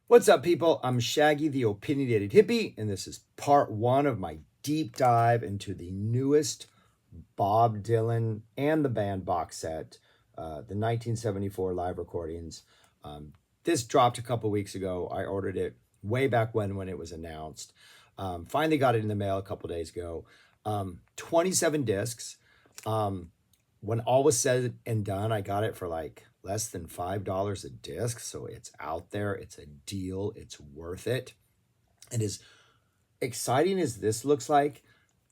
What's up, people? I'm Shaggy, the Opinionated Hippie, and this is part one of my deep dive into the newest Bob Dylan and the band box set, the 1974 live recordings. This dropped a couple weeks ago. I ordered it way back when it was announced. Finally got it in the mail a couple days ago. 27 discs. When all was said and done, I got it for like less than $5 a disc. So it's out there. It's a deal. It's worth it. And as exciting as this looks like,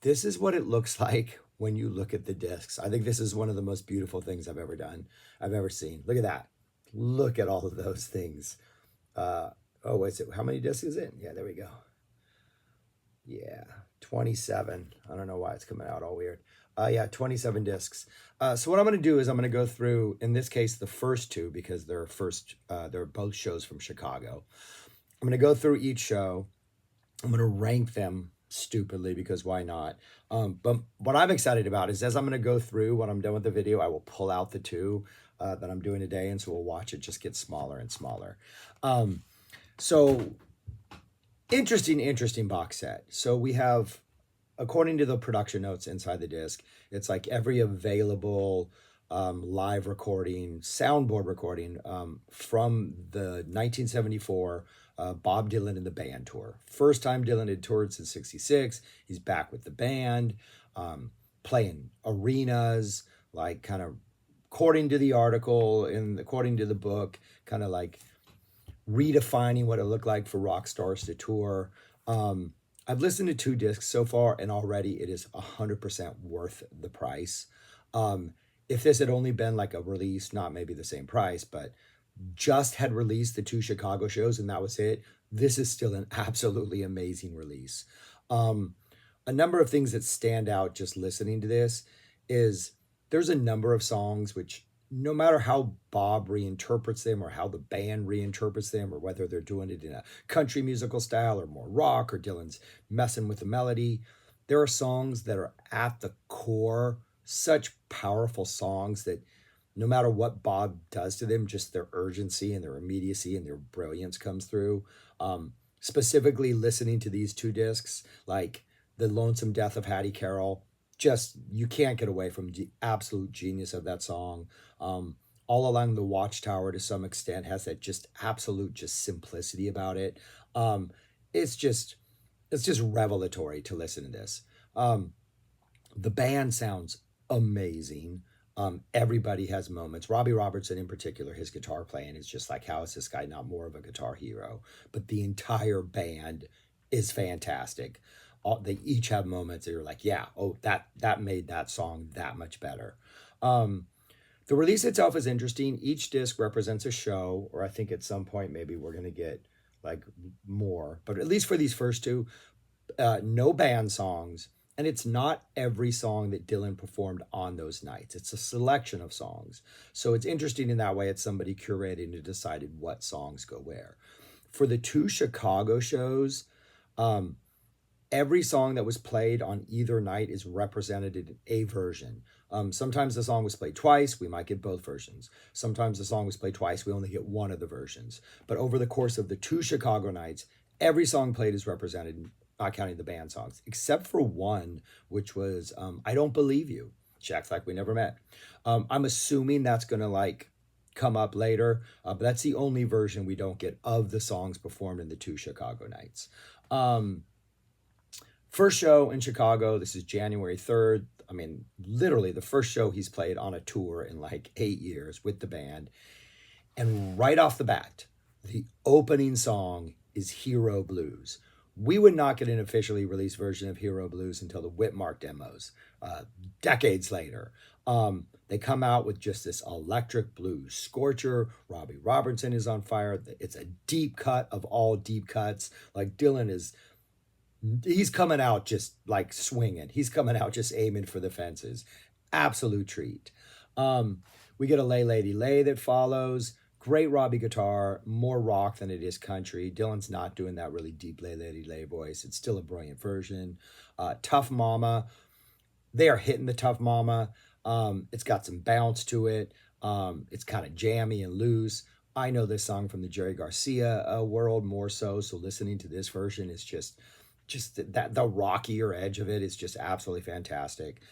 this is what it looks like when you look at the discs. I think this is one of the most beautiful things I've ever done, I've ever seen. Look at that. Look at all of those things. Oh, is it? How many discs is it? Yeah, there we go. Yeah, 27. I don't know why it's coming out all weird. Yeah, 27 discs. So what I'm going to do is I'm going to go through, in this case, the first two, because they're both shows from Chicago. I'm going to go through each show. I'm going to rank them stupidly because why not? But what I'm excited about is as I'm going to go through, when I'm done with the video, I will pull out the two that I'm doing today. And so we'll watch it just get smaller and smaller. So interesting box set. So we have, according to the production notes inside the disc, it's like every available live recording, soundboard recording from the 1974 Bob Dylan and the band tour. First time Dylan had toured since '66. He's back with the band, playing arenas, like kind of according to the article and according to the book, kind of like redefining what it looked like for rock stars to tour. I've listened to two discs so far, and already it is 100% worth the price. If this had only been like a release, not maybe the same price, but just had released the two Chicago shows and that was it, this is still an absolutely amazing release. A number of things that stand out just listening to this is there's a number of songs which, no matter how Bob reinterprets them or how the band reinterprets them, or whether they're doing it in a country musical style or more rock, or Dylan's messing with the melody, there are songs that are at the core such powerful songs that no matter what Bob does to them, just their urgency and their immediacy and their brilliance comes through. Specifically listening to these two discs, like The Lonesome Death of Hattie Carroll, just, you can't get away from the absolute genius of that song. All Along the Watchtower, to some extent, has that just absolute just simplicity about it. It's just revelatory to listen to this. The band sounds amazing. Everybody has moments. Robbie Robertson in particular, his guitar playing is just like, how is this guy not more of a guitar hero? But the entire band is fantastic. They each have moments that you're like, yeah, oh, that made that song that much better. The release itself is interesting. Each disc represents a show, or I think at some point maybe we're going to get like more, but at least for these first two, no band songs. And it's not every song that Dylan performed on those nights. It's a selection of songs. So it's interesting in that way. It's somebody curating and decided what songs go where. For the two Chicago shows, every song that was played on either night is represented in a version. Sometimes the song was played twice, we might get both versions. Sometimes the song was played twice, we only get one of the versions. But over the course of the two Chicago nights, every song played is represented, not counting the band songs, except for one, which was I Don't Believe You, She Acts Like We Never Met. I'm assuming that's going to like come up later, but that's the only version we don't get of the songs performed in the two Chicago nights. First show in Chicago, this is January 3rd. I mean, literally the first show he's played on a tour in like 8 years with the band. And right off the bat, the opening song is Hero Blues. We would not get an officially released version of Hero Blues until the Whitmark demos, decades later. They come out with just this electric blues scorcher. Robbie Robertson is on fire. It's a deep cut of all deep cuts. Like Dylan he's coming out just like swinging. He's coming out just aiming for the fences. Absolute treat. We get a Lay Lady Lay that follows. Great Robbie guitar, more rock than it is country. Dylan's not doing that really deep Lay Lady Lay voice. It's still a brilliant version. Tough Mama. They are hitting the Tough Mama. It's got some bounce to it. It's kind of jammy and loose. I know this song from the Jerry Garcia world more so. So listening to this version is just that the rockier edge of it is just absolutely fantastic.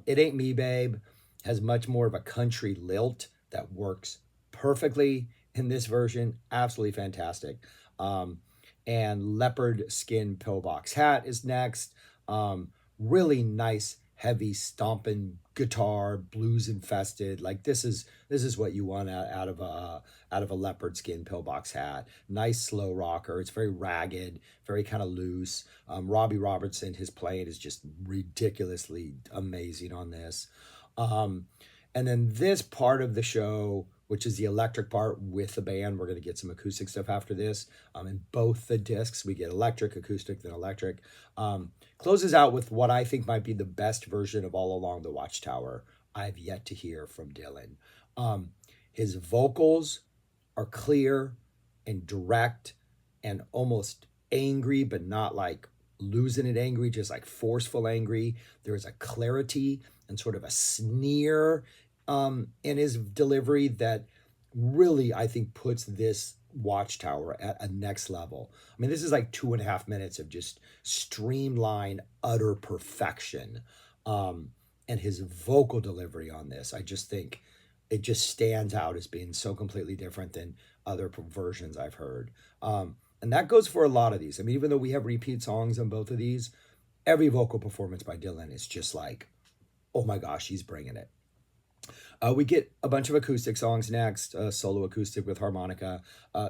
It Ain't Me, Babe has much more of a country lilt that works perfectly in this version. Absolutely fantastic. Um, and Leopard Skin Pillbox Hat is next. Really nice, heavy, stomping guitar, blues infested. Like this is what you want out of a leopard skin pillbox hat. Nice slow rocker. It's very ragged, very kind of loose. Robbie Robertson, his playing is just ridiculously amazing on this. Um, and then this part of the show, which is the electric part with the band, we're going to get some acoustic stuff after this. In both the discs, we get electric, acoustic, then electric. Closes out with what I think might be the best version of All Along the Watchtower I've yet to hear from Dylan. Um, his vocals are clear and direct and almost angry, but not like losing it angry, just like forceful angry. There's a clarity and sort of a sneer in his delivery that really, I think, puts this Watchtower at a next level. I mean, this is like 2.5 minutes of just streamlined, utter perfection. Um, and his vocal delivery on this, I just think it just stands out as being so completely different than other versions I've heard. And that goes for a lot of these. I mean, even though we have repeat songs on both of these, every vocal performance by Dylan is just like, oh my gosh, he's bringing it. We get a bunch of acoustic songs next, solo acoustic with harmonica,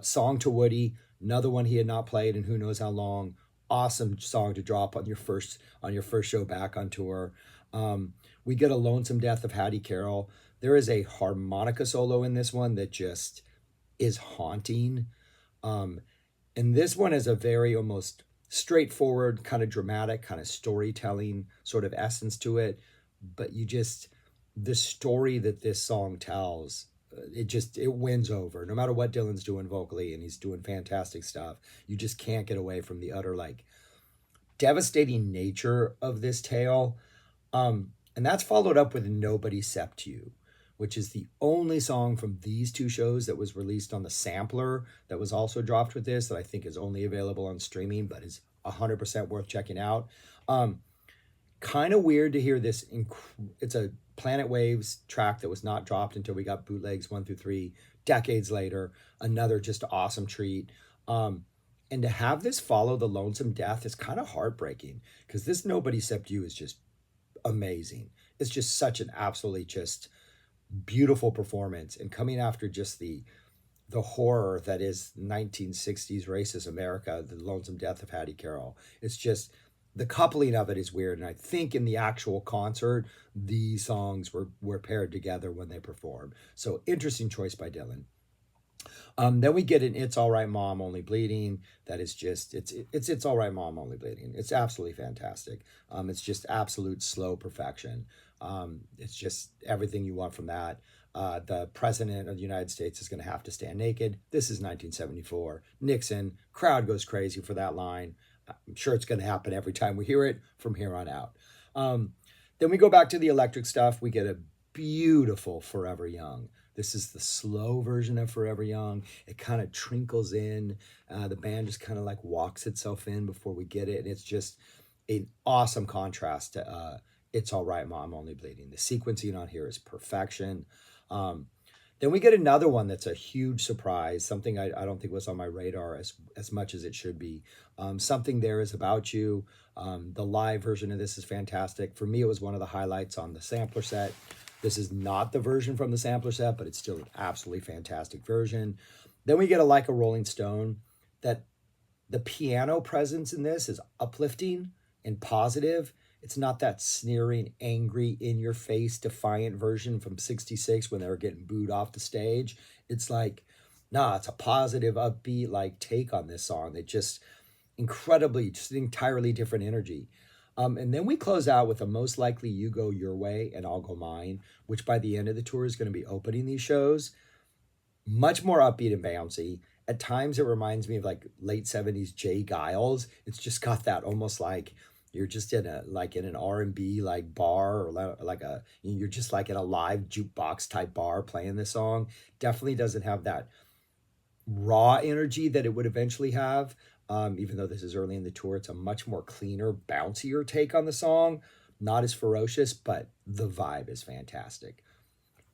Song to Woody, another one he had not played in who knows how long. Awesome song to drop on your first show back on tour. We get a Lonesome Death of Hattie Carroll. There is a harmonica solo in this one that just is haunting. Um, and this one has a very almost straightforward, kind of dramatic, kind of storytelling sort of essence to it. But the story that this song tells, it wins over. No matter what Dylan's doing vocally, and he's doing fantastic stuff, you just can't get away from the utter like devastating nature of this tale. And that's followed up with Nobody Cept You, which is the only song from these two shows that was released on the sampler that was also dropped with this, that I think is only available on streaming, but is 100% worth checking out. Kind of weird to hear this. It's a Planet Waves track that was not dropped until we got bootlegs 1 through 3 decades later. Another just awesome treat. And to have this follow the Lonesome Death is kind of heartbreaking, because this Nobody Cept You is just amazing. It's just such an absolutely just beautiful performance, and coming after just the horror that is 1960s racist America, the Lonesome Death of Hattie Carroll. It's just the coupling of it is weird, and I think in the actual concert, these songs were paired together when they performed. So interesting choice by Dylan. Then we get an It's All Right Mom Only Bleeding. That is just, it's All Right Mom Only Bleeding. It's absolutely fantastic. It's just absolute slow perfection. It's just everything you want from that. The president of the United States is going to have to stand naked. This is 1974. Nixon, crowd goes crazy for that line. I'm sure it's going to happen every time we hear it from here on out. Then we go back to the electric stuff. We get a beautiful Forever Young. This is the slow version of Forever Young. It kind of trinkles in. The band just kind of like walks itself in before we get it. And it's just an awesome contrast to It's All Right, Mom Only Bleeding. The sequencing on here is perfection. Then we get another one that's a huge surprise, something I don't think was on my radar as much as it should be. Something There Is About You. The live version of this is fantastic. For me, it was one of the highlights on the sampler set. This is not the version from the sampler set, but it's still an absolutely fantastic version. Then we get a Like a Rolling Stone. That the piano presence in this is uplifting and positive. It's not that sneering, angry, in-your-face, defiant version from '66 when they were getting booed off the stage. It's like, nah, it's a positive, upbeat like take on this song. It just just an entirely different energy. And then we close out with a Most Likely You Go Your Way and I'll Go Mine, which by the end of the tour is going to be opening these shows. Much more upbeat and bouncy. At times it reminds me of like late 70s Jay Giles. It's just got that almost like you're just in an R&B like bar, or you're just like in a live jukebox type bar playing this song. Definitely doesn't have that raw energy that it would eventually have. Even though this is early in the tour, it's a much more cleaner, bouncier take on the song. Not as ferocious, but the vibe is fantastic.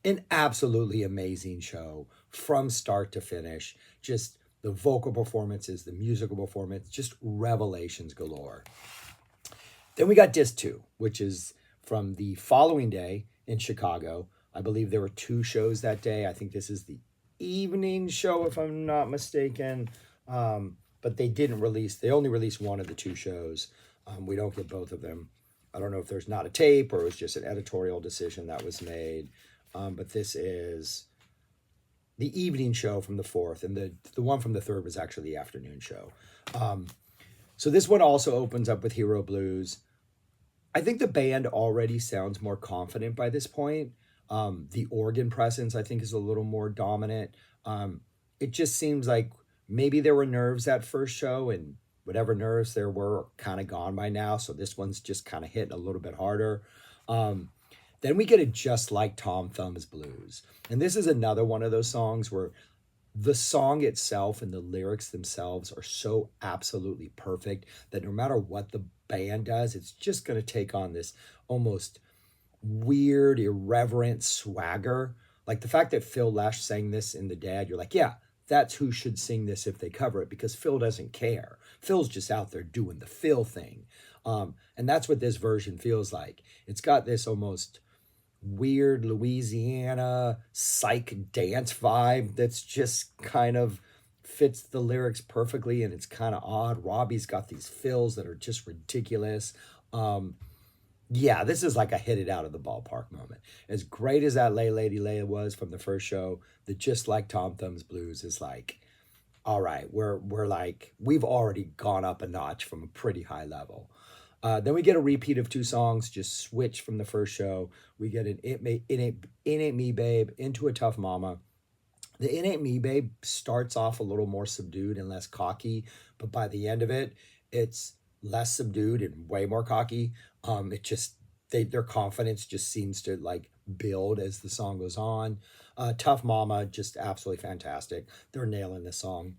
An absolutely amazing show from start to finish. Just the vocal performances, the musical performance, just revelations galore. Then we got disc two, which is from the following day in Chicago. I believe there were two shows that day. I think this is the evening show, if I'm not mistaken. But they only released one of the two shows. We don't get both of them. I don't know if there's not a tape or it was just an editorial decision that was made. But this is the evening show from the fourth, and the one from the third was actually the afternoon show. So this one also opens up with Hero Blues. I think the band already sounds more confident by this point. The organ presence, I think, is a little more dominant. It just seems like maybe there were nerves that first show, and whatever nerves there were are kind of gone by now. So this one's just kind of hitting a little bit harder. Then we get a Just Like Tom Thumb's Blues. And this is another one of those songs where the song itself and the lyrics themselves are so absolutely perfect that no matter what the band does, it's just going to take on this almost weird, irreverent swagger. Like the fact that Phil Lesh sang this in The Dad, you're like, yeah, that's who should sing this if they cover it, because Phil doesn't care. Phil's just out there doing the Phil thing. And that's what this version feels like. It's got this almost weird Louisiana psych dance vibe that's just kind of fits the lyrics perfectly, and it's kind of odd. Robbie's got these fills that are just ridiculous. Yeah, this is like a hit it out of the ballpark moment. As great as that Lay Lady Lay was from the first show, the Just Like Tom Thumb's Blues is like, all right, we're like, we've already gone up a notch from a pretty high level. Then we get a repeat of two songs, just switch from the first show. We get an It Ain't Me Babe, Into a Tough Mama. The It Ain't Me Babe starts off a little more subdued and less cocky, but by the end of it, it's less subdued and way more cocky. It just their confidence just seems to like build as the song goes on. Tough Mama, just absolutely fantastic. They're nailing this song.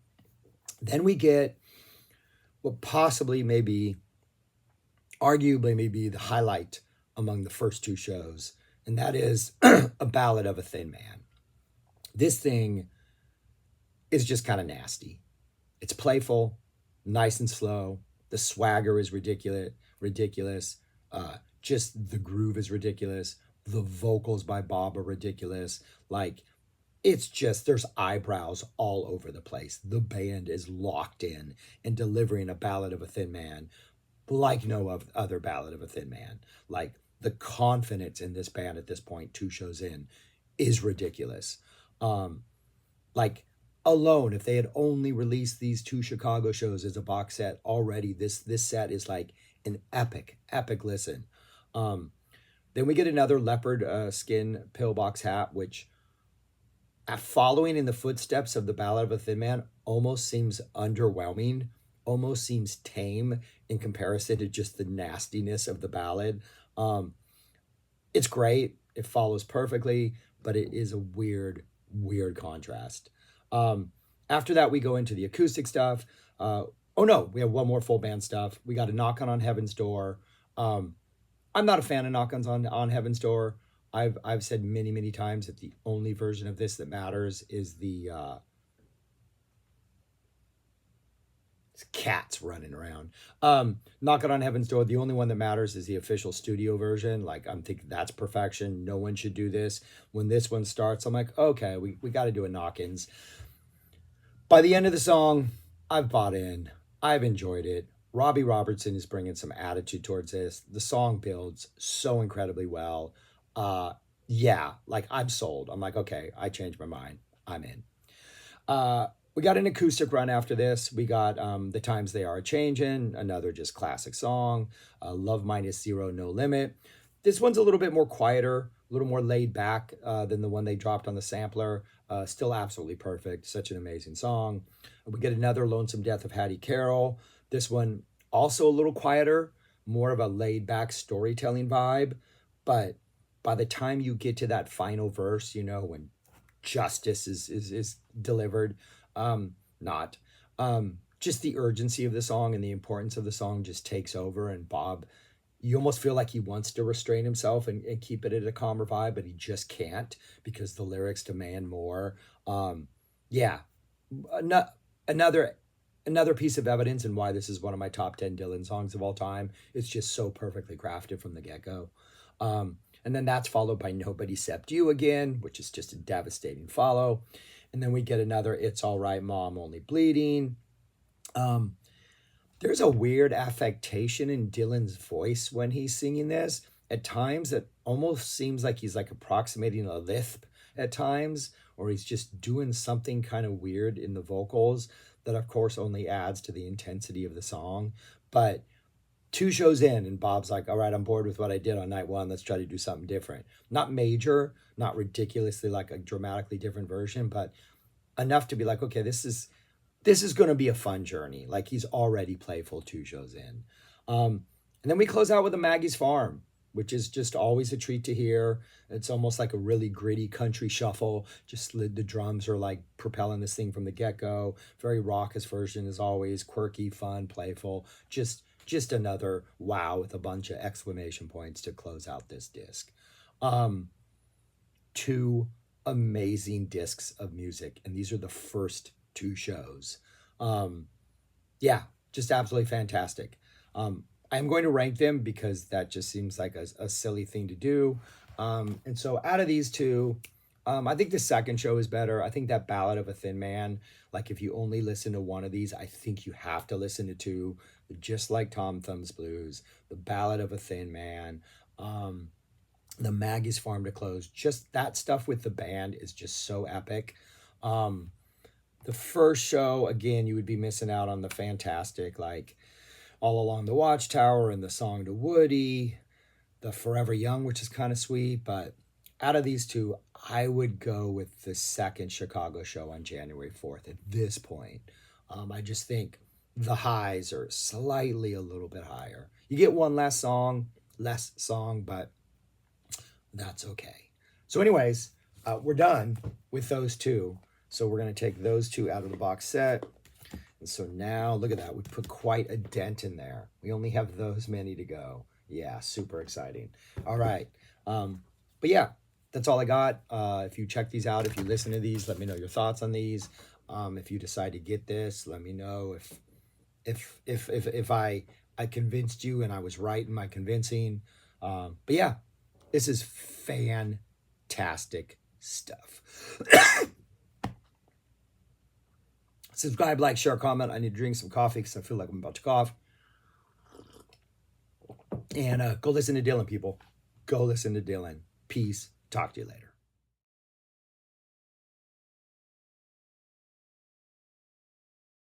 Then we get what possibly maybe arguably maybe the highlight among the first two shows, and that is A Ballad of a Thin Man. This thing is just kind of nasty. It's playful, nice and slow. The swagger is ridiculous. Just the groove is ridiculous. The vocals by Bob are ridiculous. Like, it's just, there's eyebrows all over the place. The band is locked in and delivering A Ballad of a Thin Man like no other Ballad of a Thin Man. Like, the confidence in this band at this point, two shows in, is ridiculous. Like, alone, if they had only released these two Chicago shows as a box set already, this set is like an epic listen. Then we get another leopard skin pillbox hat, which, following in the footsteps of the Ballad of a Thin Man, almost seems underwhelming, almost seems tame in comparison to just the nastiness of the ballad. It's great. It follows perfectly, but it is a weird contrast. After that, we go into the acoustic stuff. Oh no, we have one more full band stuff. We got a Knock on Heaven's Door. I'm not a fan of Knock on Heaven's Door. I've said many times that the only version of this that matters is the cats running around. Knocking on Heaven's Door, the only one that matters is the official studio version. Like, I'm thinking that's perfection. No one should do this. When this one starts, I'm like, okay, we got to do a knock-ins. By the end of the song, I've bought in. I've enjoyed it. Robbie Robertson is bringing some attitude towards this. The song builds so incredibly well. Yeah, like, I'm sold. I'm like, okay, I changed my mind. I'm in. We got an acoustic run after this. We got The Times They Are A-Changin', another just classic song. Love Minus Zero, No Limit. This one's a little bit more quieter, a little more laid back than the one they dropped on the sampler. Still absolutely perfect. Such an amazing song. We get another Lonesome Death of Hattie Carroll. This one also a little quieter, more of a laid back storytelling vibe. But by the time you get to that final verse, you know, when justice is delivered, Not. Just the urgency of the song and the importance of the song just takes over. And Bob, you almost feel like he wants to restrain himself and keep it at a calmer vibe, but he just can't because the lyrics demand more. Yeah, another another piece of evidence and why this is one of my top 10 Dylan songs of all time. It's just so perfectly crafted from the get-go. And then that's followed by Nobody Except You again, which is just a devastating follow. And then we get another It's All Right Mom, Only Bleeding. Um, there's a weird affectation in Dylan's voice when he's singing this. At times, it almost seems like he's like approximating a lisp at times, or he's just doing something kind of weird in the vocals that, of course, only adds to the intensity of the song. But two shows in, and Bob's like, all right, I'm bored with what I did on night one. Let's try to do something different. Not major, not ridiculously like a dramatically different version, but enough to be like, okay, this is going to be a fun journey. Like he's already playful two shows in. And then we close out with a Maggie's Farm, which is just always a treat to hear. It's almost like a really gritty country shuffle. Just the drums are like propelling this thing from the get-go. Very raucous version as always, quirky, fun, playful. Just another wow with a bunch of exclamation points to close out this disc. Two amazing discs of music, and these are the first two shows. Yeah, just absolutely fantastic. I'm going to rank them because that just seems like a silly thing to do. And so out of these two, I think the second show is better. I think that Ballad of a Thin Man, like if you only listen to one of these, I think you have to listen to two, just like Tom Thumb's Blues, the Ballad of a Thin Man, the Maggie's Farm to close. Just that stuff with the band is just so epic. The first show, again, you would be missing out on the fantastic, like All Along the Watchtower and the song to Woody, the Forever Young, which is kind of sweet. But out of these two, I would go with the second Chicago show on January 4th at this point. I just think the highs are slightly a little bit higher. You get one less song, but that's okay. So anyways, we're done with those two. So we're going to take those two out of the box set. And so now, look at that. We put quite a dent in there. We only have those many to go. Yeah, super exciting. All right. But yeah, that's all I got. If you check these out, if you listen to these, let me know your thoughts on these. If you decide to get this, let me know if I convinced you and I was right in my convincing. But yeah, this is fantastic stuff. Subscribe, like, share, comment. I need to drink some coffee because I feel like I'm about to cough. And go listen to Dylan, people. Go listen to Dylan. Peace. Talk to you later.